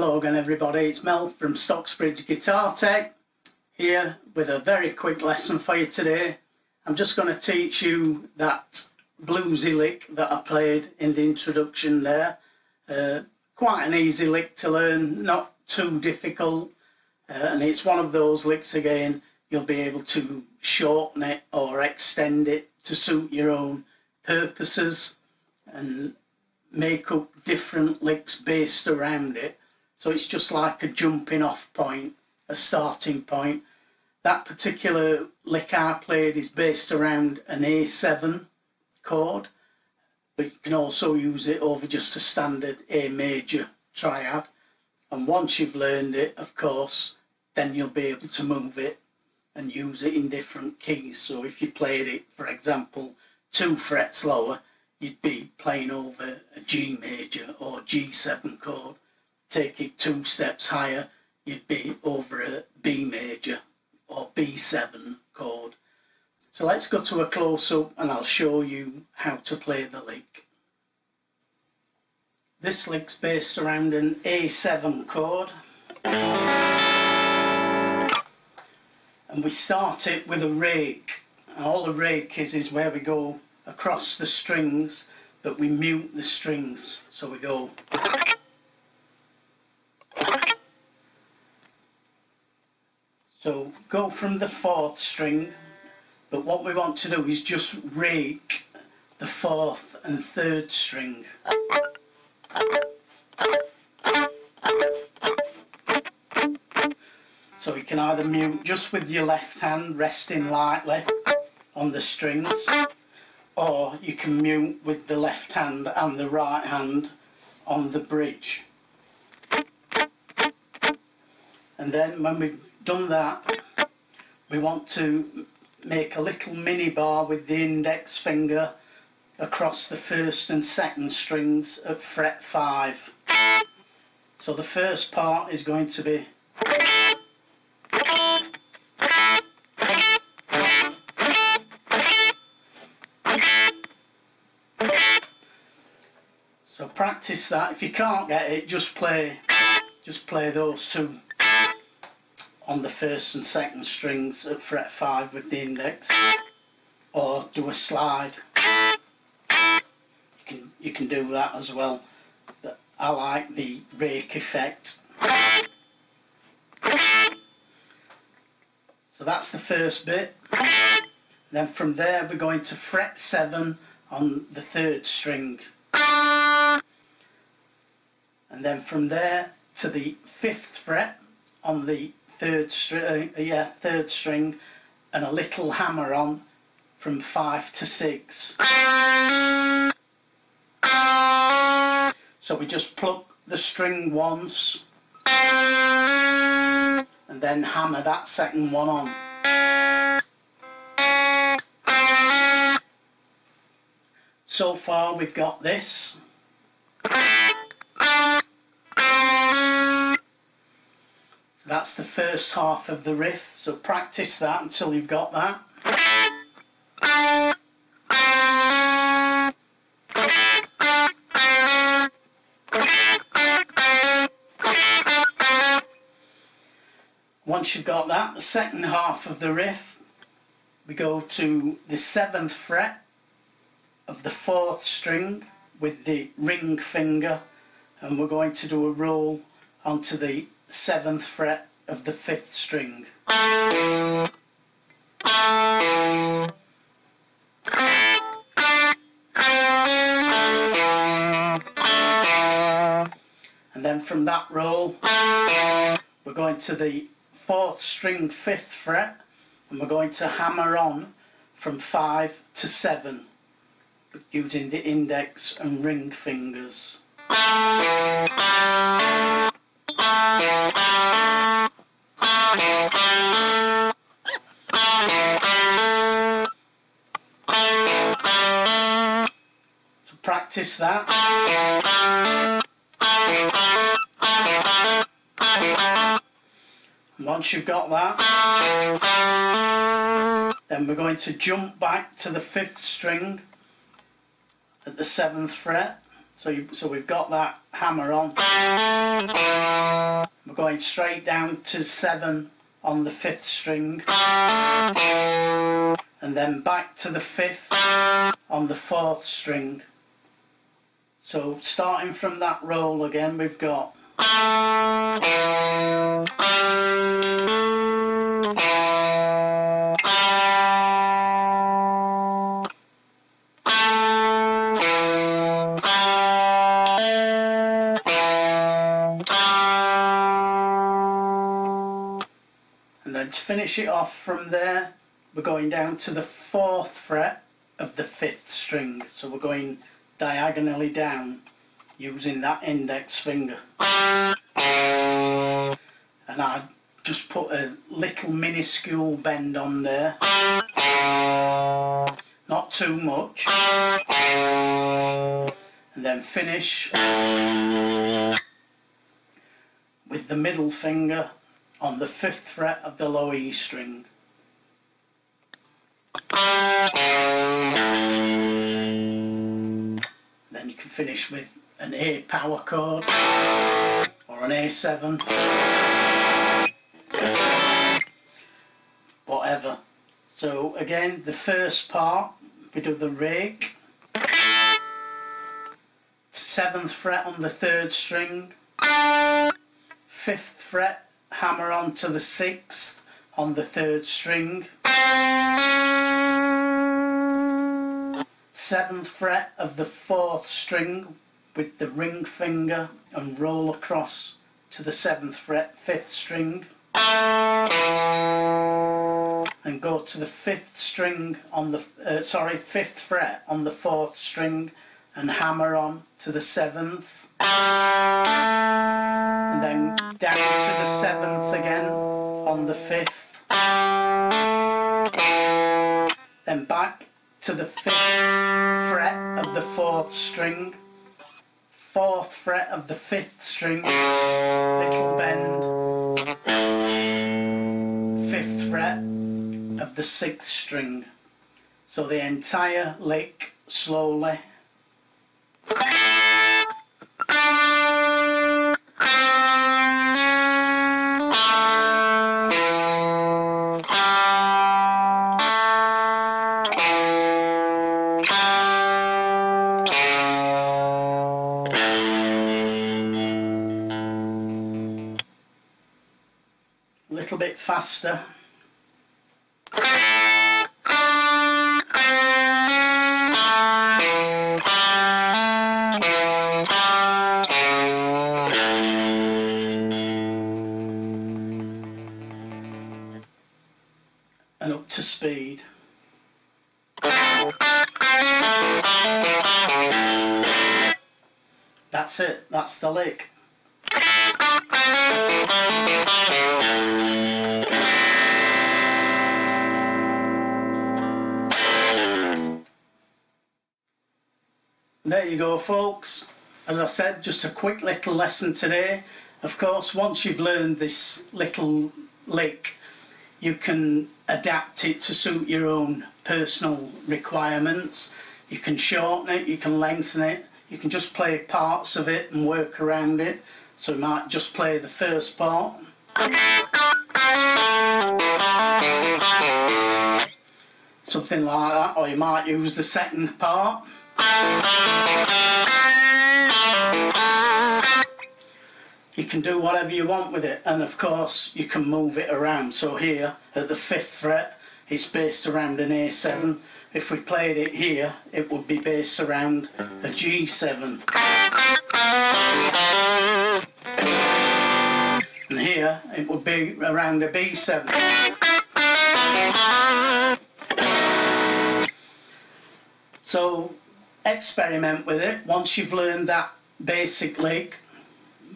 Hello again everybody, it's Mel from Stocksbridge Guitar Tech here with a very quick lesson for you today. I'm just going to teach you that bluesy lick that I played in the introduction there. Quite an easy lick to learn, not too difficult, and it's one of those licks again you'll be able to shorten it or extend it to suit your own purposes and make up different licks based around it. So it's just like a jumping off point, a starting point. That particular lick I played is based around an A7 chord, but you can also use it over just a standard A major triad. And once you've learned it, of course, then you'll be able to move it and use it in different keys. So if you played it, for example, 2 frets lower, you'd be playing over a G major or G7 chord. Take it 2 steps higher, you'd be over a B major or B7 chord. So let's go to a close-up and I'll show you how to play the lick. This lick's based around an A7 chord. And we start it with a rake. And all a rake is where we go across the strings, but we mute the strings. So we go. So go from the 4th string, but what we want to do is just rake the 4th and 3rd string. So you can either mute just with your left hand resting lightly on the strings, or you can mute with the left hand and the right hand on the bridge. And then when we've done that, we want to make a little mini bar with the index finger across the 1st and 2nd strings at fret 5. So the first part is going to be so practice that. If you can't get it, just play those 2 on the 1st and 2nd strings at fret 5 with the index, or do a slide. You can do that as well, but I like the rake effect. So that's the first bit. Then from there we're going to fret 7 on the 3rd string, and then from there to the 5th fret on the 3rd string, and a little hammer on from 5 to 6. So we just pluck the string once and then hammer that 2nd one on. So far we've got this. So that's the first half of the riff, so practice that until you've got that. Once you've got that, the second half of the riff, we go to the 7th fret of the 4th string with the ring finger, and we're going to do a roll onto the 7th fret of the 5th string. And then from that roll, we're going to the 4th string 5th fret, and we're going to hammer on from 5 to 7 using the index and ring fingers. So practice that. And once you've got that, then we're going to jump back to the 5th string at the 7th fret, So we've got that hammer on. We're going straight down to 7 on the 5th string, and then back to the 5th on the 4th string. So starting from that roll again, we've got to finish it off from there, we're going down to the 4th fret of the 5th string. So we're going diagonally down using that index finger. And I just put a little minuscule bend on there, not too much, and then finish with the middle finger on the 5th fret of the low E string. Then you can finish with an A power chord or an A7, whatever. So again, the first part, we do the rake, 7th fret on the 3rd string, 5th fret, hammer on to the 6th on the 3rd string, 7th fret of the 4th string with the ring finger and roll across to the 7th fret, 5th string, and go to the 5th string on the 5th fret on the 4th string and hammer on to the 7th, and then down to the 7th again on the 5th, then back to the 5th fret of the 4th string, 4th fret of the 5th string, little bend, 5th fret of the 6th string. So the entire lick slowly. A little bit faster. And up to speed. That's it, that's the lick. There you go, folks. As I said, just a quick little lesson today. Of course, once you've learned this little lick, you can adapt it to suit your own personal requirements. You can shorten it, you can lengthen it, you can just play parts of it and work around it. So you might just play the first part. Something like that, or you might use the second part. You can do whatever you want with it, and of course you can move it around. So here at the 5th fret it's based around an A7. If we played it here it would be based around a G7, and here it would be around a B7. So experiment with it. Once you've learned that basic lick,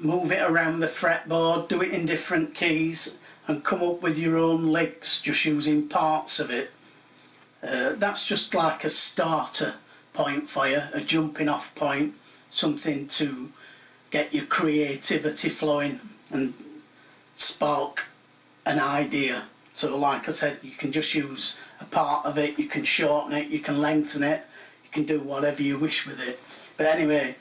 move it around the fretboard, do it in different keys and come up with your own licks just using parts of it. That's just like a starter point for you, a jumping off point, something to get your creativity flowing and spark an idea. So like I said, you can just use a part of it, you can shorten it, you can lengthen it, you can do whatever you wish with it. But anyway,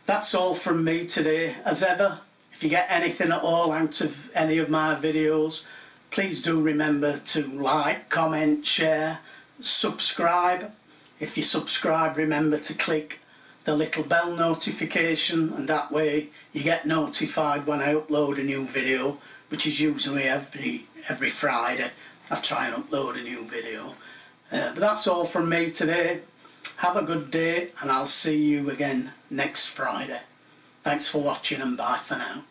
That's all from me today. As ever, if you get anything at all out of any of my videos, please do remember to like, comment, share, subscribe. If you subscribe, remember to click the little bell notification, and that way you get notified when I upload a new video, which is usually every Friday. I try and upload a new video. But that's all from me today. Have a good day, and I'll see you again next Friday. Thanks for watching, and bye for now.